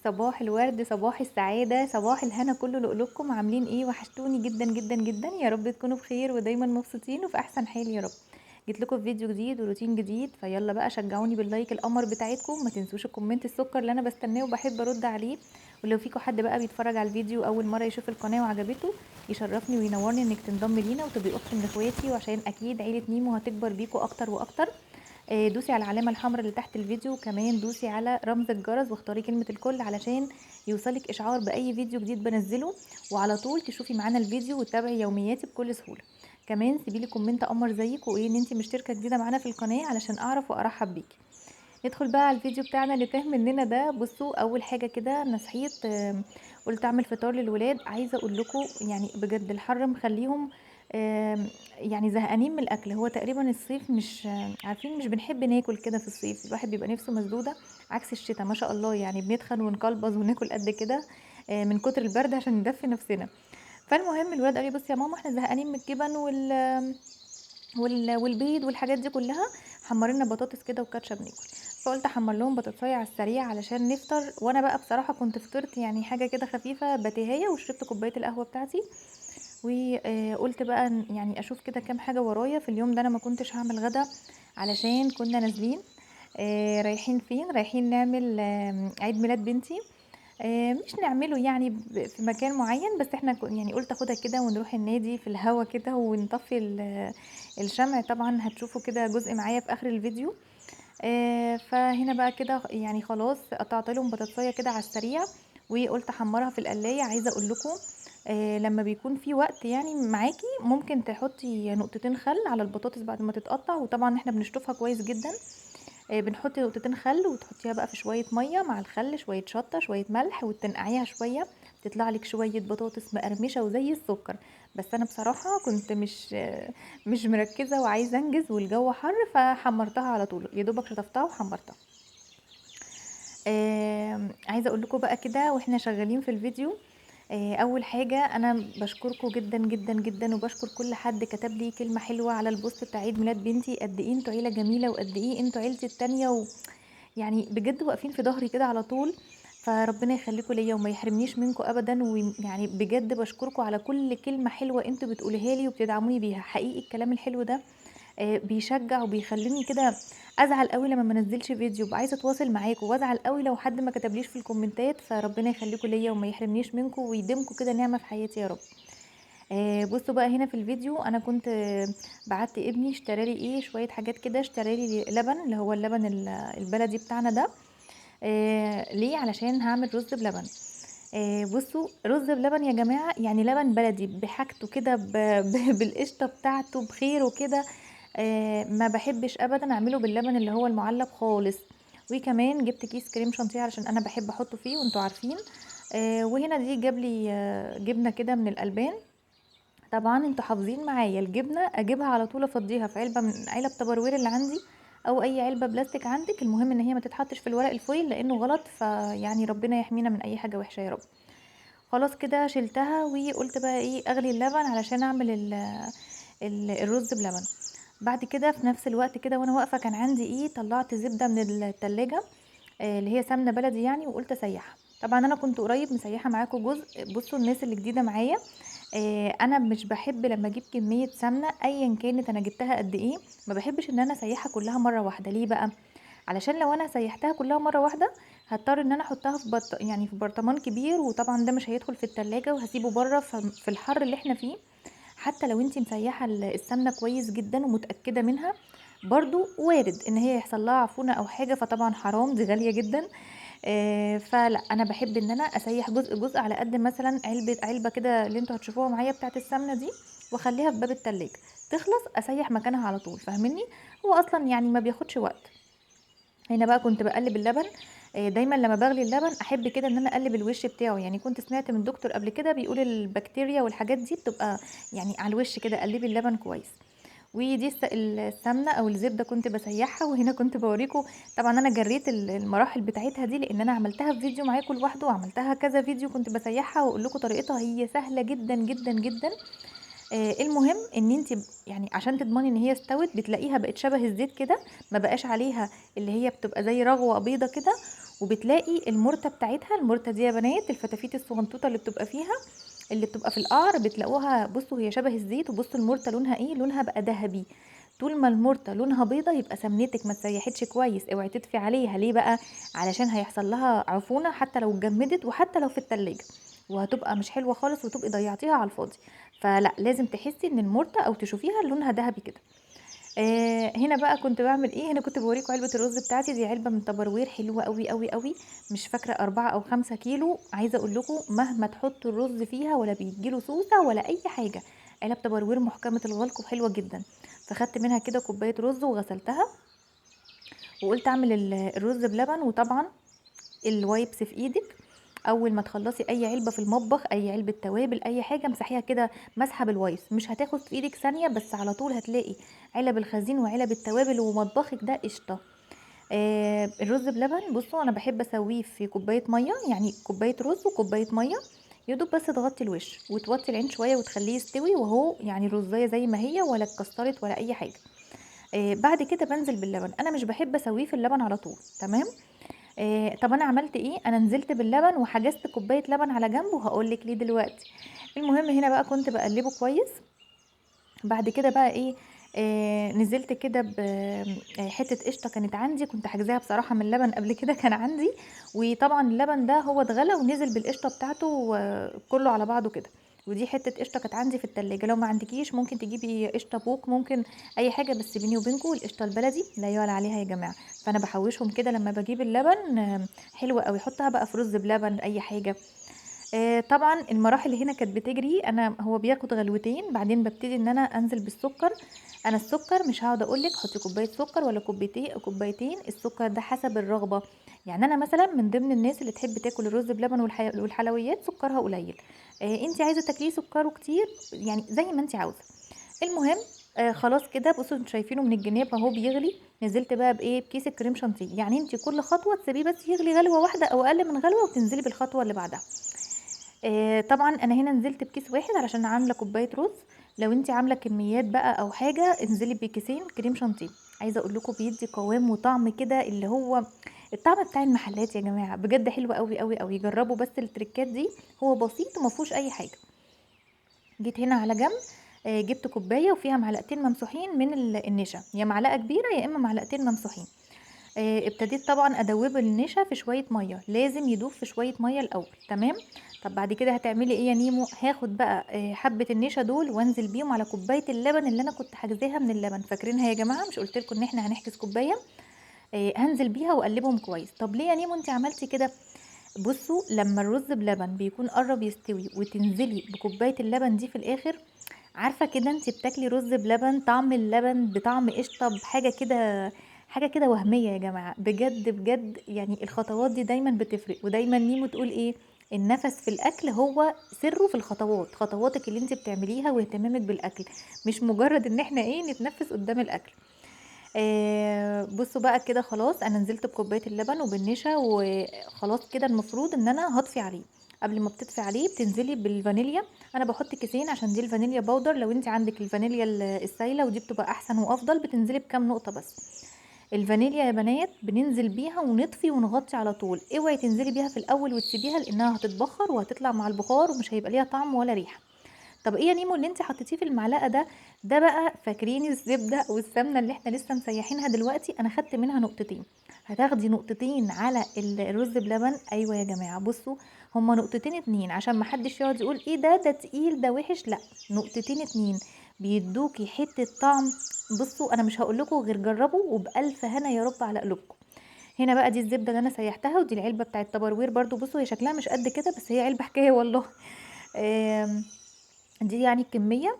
صباح الورد، صباح السعادة، صباح الهنا كله لقلوبكم. عاملين ايه؟ وحشتوني جدا جدا جدا. يا رب تكونوا بخير ودايما مبسوطين وفي احسن حال يا رب. جيت لكم في فيديو جديد وروتين جديد، فيلا بقى شجعوني باللايك القمر بتاعتكم. ما تنسوش الكومنت السكر اللي انا بستناه وبحب ارد عليه. ولو فيكم حد بقى بيتفرج على الفيديو اول مرة يشوف القناة وعجبته، يشرفني وينورني انك تنضم لينا وتبقي اخت من اخواتي، وعشان اكيد عيلة ميمو هتكبر بيكم اكتر واكتر. دوسي على العلامة الحمراء اللي تحت الفيديو، كمان دوسي على رمز الجرس واختاري كلمة الكل علشان يوصلك اشعار باي فيديو جديد بنزله، وعلى طول تشوفي معانا الفيديو وتتابعي يومياتي بكل سهولة. كمان سيبيلي كومنت قمر زيك وايه ان انت مشتركة جديدة معانا في القناة علشان اعرف وارحب بيكي. ندخل بقى على الفيديو بتاعنا اللي تاه مننا ده. بصوا، اول حاجة كده انا صحيت، قلت اعمل فطار للولاد. عايزة اقول لكم يعني بجد الحر مخليهم يعني زهقانين من الاكل. هو تقريبا الصيف مش عارفين، مش بنحب ناكل كده في الصيف، الواحد بيبقى نفسه مسدودة. عكس الشتاء ما شاء الله، يعني بنتخن ونقلبظ وناكل قد كده من كتر البرد عشان ندفي نفسنا. فالمهم الولاد قال لي بصي يا ماما احنا زهقانين من الجبن والبيض والحاجات دي كلها، حمر لنا بطاطس كده وكاتشب ناكل. فقلت احمر لهم بطاطسايه على السريع علشان نفطر. وانا بقى بصراحه كنت فطرت يعني حاجه كده خفيفه بتيهيه، وشربت كوبايه القهوه بتاعتي. وقلت بقى يعني اشوف كده كام حاجه ورايا في اليوم ده. انا ما كنتش هعمل غدا علشان كنا نازلين. رايحين فين؟ رايحين نعمل عيد ميلاد بنتي. مش نعمله يعني في مكان معين، بس احنا يعني قلت اخدها كده ونروح النادي في الهوا كده ونطفي الشمع. طبعا هتشوفوا كده جزء معايا في اخر الفيديو. فهنا بقى كده يعني خلاص قطعت لهم بطاطسايه كده على السريع، وقلت احمرها في القلايه. عايزه اقول لكم لما بيكون في وقت يعني معاكي ممكن تحطي نقطتين خل على البطاطس بعد ما تتقطع، وطبعا احنا بنشطفها كويس جدا. بنحط نقطتين خل وتحطيها بقى في شويه ميه مع الخل، شويه شطه شويه ملح، وتنقعيها شويه. تطلع لك شويه بطاطس مقرمشه وزي السكر. بس انا بصراحه كنت مش مركزه وعايزه انجز والجو حر، فحمرتها على طول، يا دوبك شطفتها وحمرتها. عايزه اقول لكم بقى كده واحنا شغالين في الفيديو. اول حاجه انا بشكركم جدا جدا جدا، وبشكر كل حد كتب لي كلمه حلوه على البوست بتاع عيد ميلاد بنتي. قد ايه انتوا عيله جميله، وقد ايه انتوا عيلتي التانية، يعني بجد واقفين في ظهري كده على طول. فربنا يخليكم ليا وما يحرمنيش منكم ابدا. ويعني بجد بشكركم على كل كلمه حلوه انتوا بتقوليها لي وبتدعموني بيها. حقيقي الكلام الحلو ده بيشجع وبيخليني كده ازعل قوي لما ما انزلش فيديو، ببقى عايزه اتواصل معاكم، وازعل قوي لو حد ما كتبليش في الكومنتات. فربنا يخليكم ليا وما يحرمنيش منكم ويديمكم كده نعمه في حياتي يا رب. بصوا بقى هنا في الفيديو انا كنت بعت ابني اشترى لي ايه شويه حاجات كده. اشترى لي لبن، اللي هو اللبن البلدي بتاعنا ده. ليه؟ علشان هعمل رز بلبن. بصوا، رز بلبن يا جماعه يعني لبن بلدي بحاجته كده بالقشطه بتاعته بخيره كده. ما بحبش ابدا اعمله باللبن اللي هو المعلب خالص. وكمان جبت كيس كريم شانتيه علشان انا بحب احطه فيه وانتوا عارفين. وهنا دي جاب لي جبنه كده من الالبان. طبعا انتوا حافظين معايا الجبنه اجيبها على طول افضيها في علبه من علب تبروير اللي عندي، او اي علبه بلاستيك عندك. المهم ان هي ما تتحطش في الورق الفويل لانه غلط، فيعني ربنا يحمينا من اي حاجه وحشه يا رب. خلاص كده شلتها، وقلت بقى ايه اغلي اللبن علشان اعمل الرز بلبن. بعد كده في نفس الوقت كده وانا واقفه كان عندي ايه، طلعت زبده من التلاجة، اللي هي سمنه بلدي يعني، وقلت اسيحها. طبعا انا كنت قريب مسيحه معاكم جزء. بصوا الناس اللي جديده معايا، انا مش بحب لما اجيب كميه سمنه ايا كانت انا جبتها قد ايه، ما بحبش ان انا اسيحها كلها مره واحده. ليه بقى؟ علشان لو انا سيحتها كلها مره واحده هضطر ان انا احطها في يعني في برطمان كبير، وطبعا ده مش هيدخل في التلاجة وهسيبه بره في الحر اللي احنا فيه. حتى لو انتي مسيحه السمنه كويس جدا ومتاكده منها، برضو وارد ان هي يحصل لها عفونه او حاجه، فطبعا حرام، دي غاليه جدا. فلا انا بحب ان انا اسيح جزء جزء على قد مثلا علبه كده اللي انتوا هتشوفوها معايا بتاعه السمنه دي، واخليها في باب التلاجة تخلص اسيح مكانها على طول. فاهميني؟ هو اصلا يعني ما بياخدش وقت. هنا بقى كنت بقلب اللبن. دايما لما بغلي اللبن احب كده ان انا اقلب الوش بتاعه. يعني كنت سمعت من دكتور قبل كده بيقول البكتيريا والحاجات دي بتبقى يعني على الوش كده، قلبي اللبن كويس. ودي السمنه او الزبده كنت بسيحها. وهنا كنت بوريكم. طبعا انا جريت المراحل بتاعتها دي لان انا عملتها في فيديو معاكم لوحده، وعملتها كذا فيديو كنت بسيحها واقول لكم طريقتها. هي سهله جدا جدا جدا. المهم ان انت يعني عشان تضمني ان هي استوت بتلاقيها بقت شبه الزيت كده، ما بقاش عليها اللي هي بتبقى زي رغوه بيضه كده. وبتلاقي المرته بتاعتها، المرته دي يا بنات الفتافيت الصغنطوطه اللي بتبقى فيها، اللي بتبقى في القعر، بتلاقوها بصوا هي شبه الزيت. وبصوا المرته لونها ايه، لونها بقى ذهبي. طول ما المرته لونها بيضه يبقى سمنتك ما تسيحتش كويس، اوعي تطفي عليها. ليه بقى؟ علشان هيحصل لها عفونه حتى لو اتجمدت وحتى لو في التلاجة، وهتبقى مش حلوه خالص وتبقي ضيعتيها على الفاضي. فلا، لازم تحسي ان المرته او تشوفيها لونها ذهبي كده. هنا بقى كنت باعمل ايه، هنا كنت بوريكم علبه الرز بتاعتي دي، علبه من تبروير حلوه قوي قوي قوي، مش فاكره 4 أو 5 كيلو. عايزه اقول لكم مهما تحطوا الرز فيها ولا بيجيله سوسه ولا اي حاجه، علب تبروير محكمه الغلق وحلوه جدا. فخدت منها كده كوبايه رز وغسلتها، وقلت اعمل الرز بلبن. وطبعا الوايبس في ايدك، اول ما تخلصي اي علبه في المطبخ، اي علبه توابل، اي حاجه امسحيها كده مسحه بالوايبس، مش هتاخد في ايدك ثانيه، بس على طول هتلاقي علب الخزين وعلب التوابل ومطبخك ده قشطه. الرز بلبن بصوا انا بحب اسويه في كوبايه ميه، يعني كوبايه رز وكوبايه ميه، يدوب بس تغطي الوش وتوطي العين شويه وتخليه يستوي، وهو يعني الرزايه زي ما هي ولا اتكسرت ولا اي حاجه. بعد كده بنزل باللبن، انا مش بحب اسويه في اللبن على طول، تمام. طب انا عملت ايه، انا نزلت باللبن وحجزت كوبايه لبن على جنب، وهقول لك ليه دلوقتي. المهم هنا بقى كنت بقلبه كويس. بعد كده بقى ايه، نزلت كده بحته قشطه كانت عندي، كنت حاجزاها بصراحه من اللبن قبل كده كان عندي. وطبعا اللبن ده هو اتغلى ونزل بالقشطه بتاعته كله على بعضه كده. ودي حته قشطه كانت عندي في التلاجة، لو ما عندكيش ممكن تجيبي قشطه بوك، ممكن اي حاجه، بس بيني وبينكم القشطه البلدي لا يعلى عليها يا جماعه. فانا بحوشهم كده لما بجيب اللبن، حلوه قوي، حطها بقى في رز بلبن اي حاجه. طبعا المراحل هنا كانت بتجري، انا هو بياخد غلوتين بعدين ببتدي ان انا انزل بالسكر. انا السكر مش هقعد اقولك حطي كوبايه سكر ولا كوبايتين، السكر ده حسب الرغبه. يعني انا مثلا من ضمن الناس اللي تحب تاكل الرز بلبن والحلويات سكرها قليل. انت عايزه تاكليه سكره كتير، يعني زي ما انت عاوزه. المهم خلاص كده بصوا انتوا شايفينه من الجناب اهو بيغلي. نزلت بقى بايه، بكيس الكريم شانتيه، يعني انت كل خطوه تسيبيه بس يغلي غلوه واحده او اقل من غلوه وتنزلي بالخطوه اللي بعدها. طبعا انا هنا نزلت بكيس واحد علشان عامله كوبايه رز. لو انت عامله كميات بقى او حاجه انزلي بكيسين كريم شانتيه. عايزه اقول لكم بيدي قوام وطعم كده اللي هو الطعم بتاع المحلات يا جماعه، بجد حلو قوي قوي قوي، جربوا بس التريكات دي. هو بسيط وما فيهوش اي حاجه. جيت هنا على جنب، جبت كوبايه وفيها معلقتين ممسوحين من النشا، يا معلقه كبيره يا اما معلقتين ممسوحين. ابتديت طبعا ادوب النشا في شويه ميه، لازم يدوب في شويه ميه الاول، تمام. طب بعد كده هتعملي ايه يا نيمو، هاخد بقى حبه النشا دول وانزل بيهم على كوبايه اللبن اللي انا كنت حاجزاها من اللبن، فاكرينها يا جماعه؟ مش قلت لكم ان احنا هنحجز كوبايه؟ هنزل بيها واقلبهم كويس. طب ليه يا نيمو انت عملتي كده؟ بصوا لما الرز بلبن بيكون قرب يستوي وتنزلي بكوبايه اللبن دي في الاخر، عارفه كده انت بتاكلي رز بلبن، طعم اللبن بطعم قشطه بحاجه كده، حاجه كده وهميه يا جماعه، بجد بجد. يعني الخطوات دي دايما بتفرق، ودايما نيمو تقول ايه، النفس في الاكل هو سره في الخطوات، خطواتك اللي انت بتعمليها واهتمامك بالاكل، مش مجرد ان احنا ايه نتنفس قدام الاكل. بصوا بقى كده خلاص انا نزلت بكوبايه اللبن وبالنشا وخلاص كده، المفروض ان انا هطفي عليه. قبل ما بتطفي عليه بتنزلي بالفانيليا. انا بحط كيسين عشان دي الفانيليا باودر، لو انت عندك الفانيليا السايله ودي بتبقى احسن وافضل، بتنزلي بكام نقطه بس. الفانيليا يا بنات بننزل بيها ونطفي ونغطي على طول، اوعي تنزلي بيها في الاول وتسيبيها لانها هتتبخر وهتطلع مع البخار ومش هيبقى ليها طعم ولا ريحه. طب ايه يا نيمو اللي انت حطيتيه في المعلقه ده؟ ده بقى فاكرين الزبده والسمنه اللي احنا لسه مسيحينها دلوقتي، انا خدت منها نقطتين. هتاخدي نقطتين على الرز بلبن، ايوه يا جماعه بصوا، هما نقطتين اتنين عشان ما حدش يقعد يقول ايه ده تقيل ده وحش، لا، نقطتين اتنين بيدوكي حته طعم. بصوا انا مش هقول لكم غير جربوا وبالف هنا يا رب على قلوبكم. هنا بقى دي الزبده اللي انا سيحتها، ودي العلبه بتاعه تبروير برضو، بصوا هي شكلها مش قد كده بس هي علبه حكايه والله. آم، دي يعني الكميه.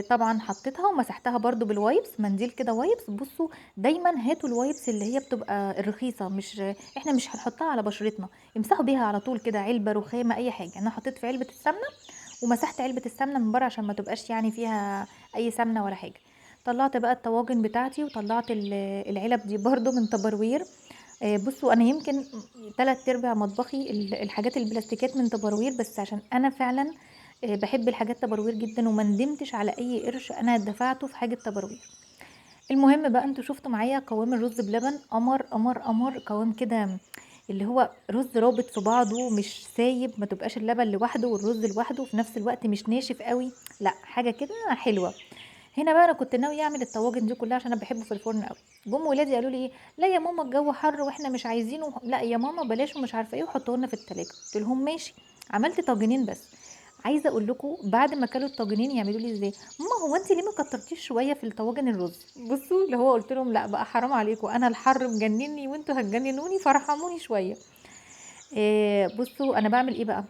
طبعا حطيتها ومسحتها برضو بالوايبس، منديل كده وايبس. بصوا دايما هاتوا الوايبس اللي هي بتبقى الرخيصه، مش احنا مش هنحطها على بشرتنا، امسحوا بيها على طول كده، علبه رخامه اي حاجه. انا حطيت في علبه السمنه ومسحت علبه السمنه من بره عشان ما تبقاش يعني فيها اي سمنه ولا حاجه. طلعت بقى الطواجن بتاعتي وطلعت العلب دي برضو من تبروير. بصوا انا يمكن 3/4 مطبخي الحاجات البلاستيكات من تبروير، بس عشان انا فعلا بحب الحاجات تبروير جدا وما ندمتش على اي قرش انا دفعته في حاجه تبروير. المهم بقى انتوا شفتوا معايا قوام الرز بلبن، قمر قمر قمر قوام كده، اللي هو رز رابط في بعضه مش سايب، ما تبقاش اللبن لوحده والرز لوحده وفي نفس الوقت مش ناشف قوي، لا حاجه كده حلوه. هنا بقى انا كنت ناويه اعمل الطواجن دي كلها عشان انا بحبه في الفرن قوي. جم ولادي قالوا لي ايه، لا يا ماما الجو حر واحنا مش عايزينه، لا يا ماما بلاش ومش عارفه ايه وحطوه لنا في التلاجة. قلت لهم ماشي. عملت طاجنين بس. عايزه اقول لكم بعد ما كلوا الطاجنين يعملوا لي ازاي، ماما هو انت ليه ما كترتيش شويه في الطواجن الرز؟ بصوا اللي هو قلت لهم لا بقى حرام عليكم، انا الحر مجنني وانتوا هتجننوني فارحموني شويه. بصوا انا بعمل ايه بقى.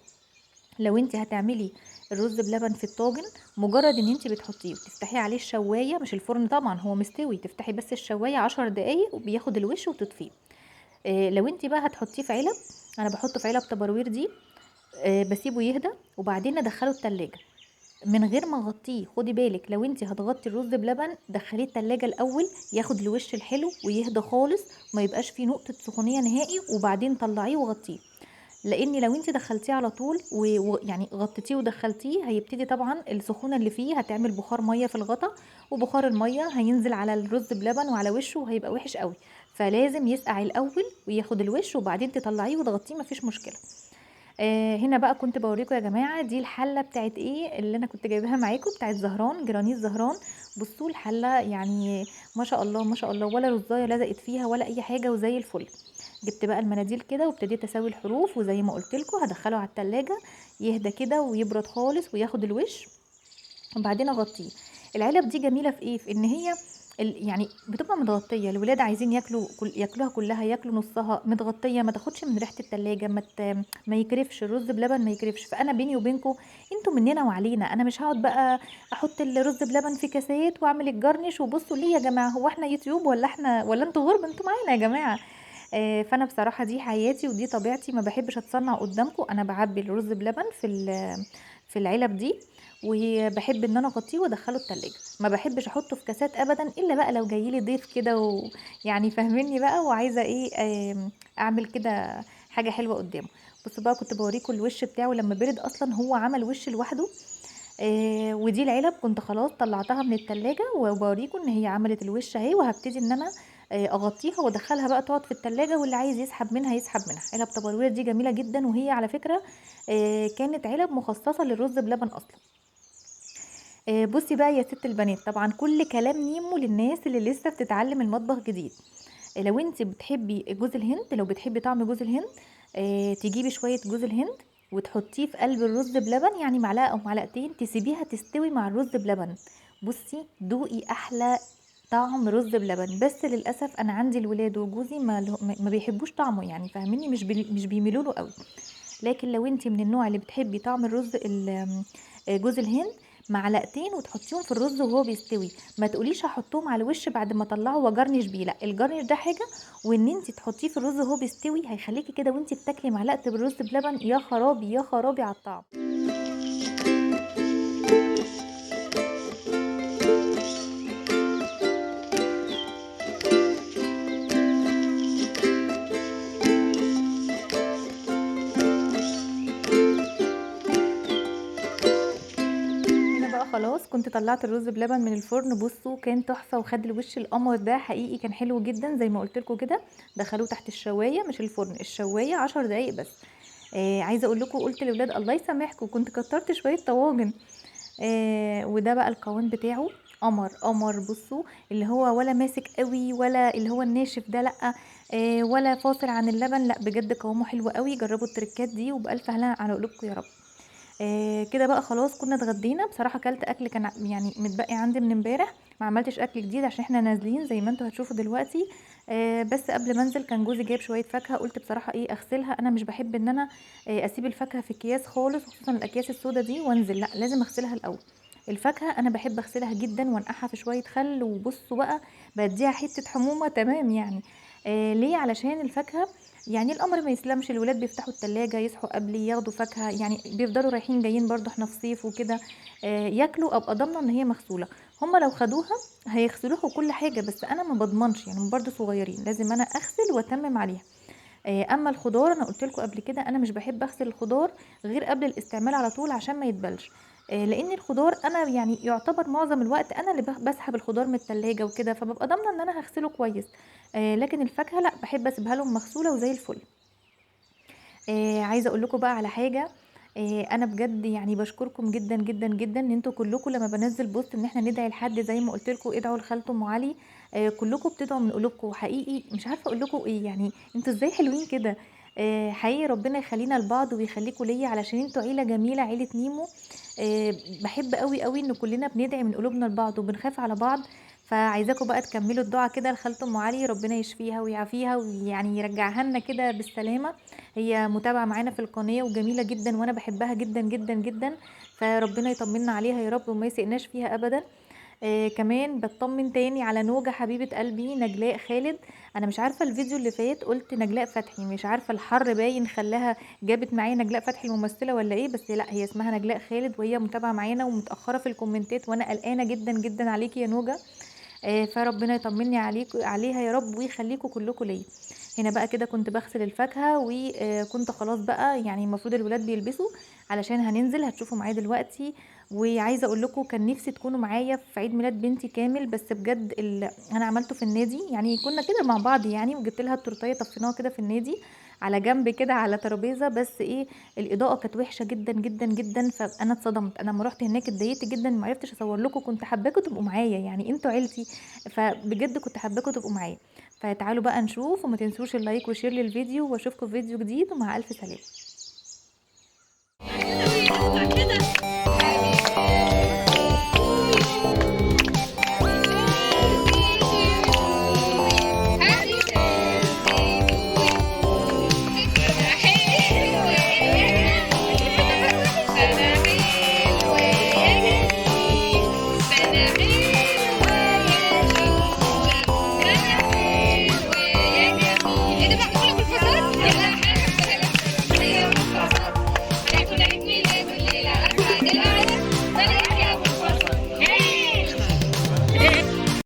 لو انت هتعملي الرز بلبن في الطاجن، مجرد ان انت بتحطيه وتفتحي عليه الشوايه، مش الفرن طبعا هو مستوي، تفتحي بس الشوايه 10 دقايق وبياخد الوش وتطفيه. لو انت بقى هتحطيه في علب، انا بحطه في علب تبروير دي. بسيبه يهدى وبعدين ادخله التلاجة من غير ما اغطيه. خدي بالك لو انت هتغطي الرز بلبن دخليه التلاجة الاول ياخد الوش الحلو ويهدى خالص، ما يبقاش فيه نقطة سخونية نهائي، وبعدين طلعيه وغطيه. لان لو انت دخلتيه على طول ويعني غطيتيه ودخلتيه، هيبتدي طبعا السخونه اللي فيه هتعمل بخار ميه في الغطا، وبخار الميه هينزل على الرز بلبن وعلى وشه وهيبقى وحش قوي. فلازم يسقع الاول وياخد الوش وبعدين تطلعيه وتغطيه، مفيش مشكله. هنا بقى كنت بوريكم يا جماعه دي الحله بتاعت ايه اللي انا كنت جايباها معاكم، بتاعت زهران، جرانيت زهران. بصوا الحله يعني ما شاء الله ما شاء الله، ولا رزايه لزقت فيها ولا اي حاجه وزي الفل. جبت بقى المناديل كده وابتديت اسوي الحروف، وزي ما قلت لكم هدخله على التلاجة يهدى كده ويبرد خالص وياخد الوش، وبعدين اغطيه. العلب دي جميله في ايه، في ان هي يعني بتبقى متغطيه، الولاد عايزين ياكلوا ياكلوها كلها، ياكلوا نصها متغطيه، ما تاخدش من ريحه التلاجة، ما يكرفش الرز بلبن، ما يكرفش. فانا بيني وبينكم انتوا مننا وعلينا، انا مش هقعد بقى احط الرز بلبن في كاسات واعمل الجرنش وبصوا ليه يا جماعه، هو احنا يوتيوب ولا احنا ولا انتوا غرب، انتوا معانا يا جماعه. فانا بصراحه دي حياتي ودي طبيعتي، ما بحبش اتصنع قدامكم، انا بعبي الرز بلبن في العلب دي، وبحب ان انا اغطيه وادخله التلاجة. ما بحبش احطه في كاسات ابدا، الا بقى لو جايلي ضيف كده ويعني فاهميني بقى وعايزه ايه، اعمل كده حاجه حلوه قدامه. بصوا بقى كنت بوريكم الوش بتاعه لما برد، اصلا هو عمل وش لوحده. ودي العلب كنت خلاص طلعتها من التلاجة وبوريكم ان هي عملت الوش اهي، وهبتدي ان انا اغطيها وادخلها بقى تقعد في التلاجة، واللي عايز يسحب منها يسحب منها. علب تبروير دي جميلة جدا، وهي على فكرة كانت علب مخصصة للرز بلبن اصلا. بصي بقى يا ست البنات، طبعا كل كلام نيمو للناس اللي لسه بتتعلم المطبخ جديد. لو انت بتحبي جوز الهند، لو بتحبي طعم جوز الهند، تجيبي شوية جوز الهند وتحطيه في قلب الرز بلبن، يعني معلقة او معلقتين، تسيبيها تستوي مع الرز بلبن. بصي دوقي احلى طعم رز بلبن. بس للاسف انا عندي الولاد وجوزي ما بيحبوش طعمه، يعني فاهميني، مش بيميلوا له قوي. لكن لو انت من النوع اللي بتحبي طعم الرز جوز الهند، معلقتين وتحطيهم في الرز وهو بيستوي. ما تقوليش هحطهم على الوش بعد ما اطلعه واجرنش بيه، لا الجرنش ده حاجه، وان انت تحطيه في الرز وهو بيستوي هيخليكي كده وانت بتاكلي معلقه بالرز بلبن، يا خرابي يا خرابي على الطعم. هنا بقى خلاص كنت طلعت الرز بلبن من الفرن، بصوا كان تحفه وخد الوش القمر ده حقيقي، كان حلو جدا زي ما قلت لكم كده. دخلوه تحت الشوايه، مش الفرن، الشوايه 10 دقايق بس. عايزه اقول لكم قلت للولاد الله يسامحكم كنت كترت شويه طواجن. وده بقى القوام بتاعه، قمر قمر. بصوا اللي هو ولا ماسك قوي ولا اللي هو الناشف ده، لا ولا فاصل عن اللبن، لا بجد قوامه حلو قوي. جربوا التركات دي وبألف هلا على قلوبكم يا رب. كده بقى خلاص كنا اتغدينا، بصراحه اكلت اكل كان يعني متبقي عندي من امبارح، ما عملتش اكل جديد عشان احنا نازلين زي ما انتوا هتشوفوا دلوقتي. بس قبل ما انزل كان جوزي جايب شويه فاكهه، قلت بصراحه ايه اغسلها، انا مش بحب ان انا اسيب الفاكهه في اكياس خالص، خصوصا الاكياس السودا دي وانزل، لا لازم اغسلها الاول. الفاكهه انا بحب اغسلها جدا وانقعها في شويه خل، وبصوا بقى بديها حته حمومه تمام يعني. ليه؟ علشان الفاكهه يعني الامر ما يسلمش، الولاد بيفتحوا التلاجة يصحوا قبلي ياخدوا فاكهه، يعني بيفضلوا رايحين جايين برضو، احنا في صيف وكده. ياكلوا ابقى ضامنه ان هي مغسوله. هما لو خدوها هيغسلوها وكل حاجه، بس انا ما بضمنش، يعني برضو صغيرين لازم انا اغسل واتمم عليها. اما الخضار انا قلت لكم قبل كده انا مش بحب اغسل الخضار غير قبل الاستعمال على طول عشان ما يتبلش. لان الخضار انا يعني يعتبر معظم الوقت انا اللي بسحب الخضار من التلاجة وكده، فببقى ضامنه ان انا هغسله كويس. لكن الفاكهه لا، بحب اسيبها لهم مغسوله وزي الفل. عايزة أقول لكم بقى على حاجة. أنا بجد يعني باشكركم جدًا، جدًا، جدًا إن أنتم كلّكم لمّا بانزّل post إن إحنا ندعي لحد زي ما قُلت لكم ادعوا لخالته أم علي. كلّكم بتدعوا من قلوبكم، حقيقي مش عارفة أقول لكم إيه، يعني أنتم إزاي حلوين كده. حقيقي ربنا يخلّينا لبعض ويخلّيكم ليّا علشان أنتم عيلة جميلة، عيلة نيمو. باحب أوي، أوي إن كلّنا بندعي من قلوبنا لبعض وبنخاف على بعض. فعايزاكم بقى تكمّلوا الدعا كده لخالته أم علي، ربنا يشفيها ويعافيها ويعني يرجّعها لنا كده بالسلامة. هي متابعة معانا في القناة وجميلة جدًا وأنا باحبها جدًا، جدًا، جدًا. فربنا يطمنا عليها يا رب وما يسيئناش فيها أبدًا. كمان باتطمن تاني على نوجة حبيبة قلبي، نجلاء خالد. أنا مش عارفة الفيديو اللي فات قُلت نجلاء فتحي، مش عارفة الحَر باين خلّاها جابت معايا نجلاء فتحي الممثلة والّا إيه، بس لأ هي اسمها نجلاء خالد وهي متابعة معانا ومتأخرة في الكومنتات وأنا قلقانة جدًا، جدًا عليكِ يا نوجة. فربنا يطمني عليها يا رب ويخلّيكم كلّكم ليّا. هنا بقى كده كنت باغسل الفاكهة كنت خلاص بقى يعني المفروض الولاد بيلبسوا علشان هننزل هتشوفوا معايا دلوقتي. وعايزة أقول لكم كان نِفْسي تكونوا معايا في عيد ميلاد بنتي كامل، بس بجد أنا عملته في النادي، يعني كنا كده مع بعض يعني وجِبت لها التورتاية طفيناها كده في النادي على جنب كده على ترابيزة، بس إيه، الإضاءة كانت وحشة جدًا، جدًا، جدًا، فأنا اتصدمت. أنا أمّا رُحت هناك اتضايقت جدًا ما عرفتش أصور لكم، كنت حاباكم تبقوا معايا، يعني أنتم عيلتي. فبجد كنت حاباكم تبقوا معايا. فتعالوا بقى نشوف وما تنسوش اللايك وشير للفيديو واشوفكم في فيديو جديد ومع ألف سلامة. كده وهي تطلع كده.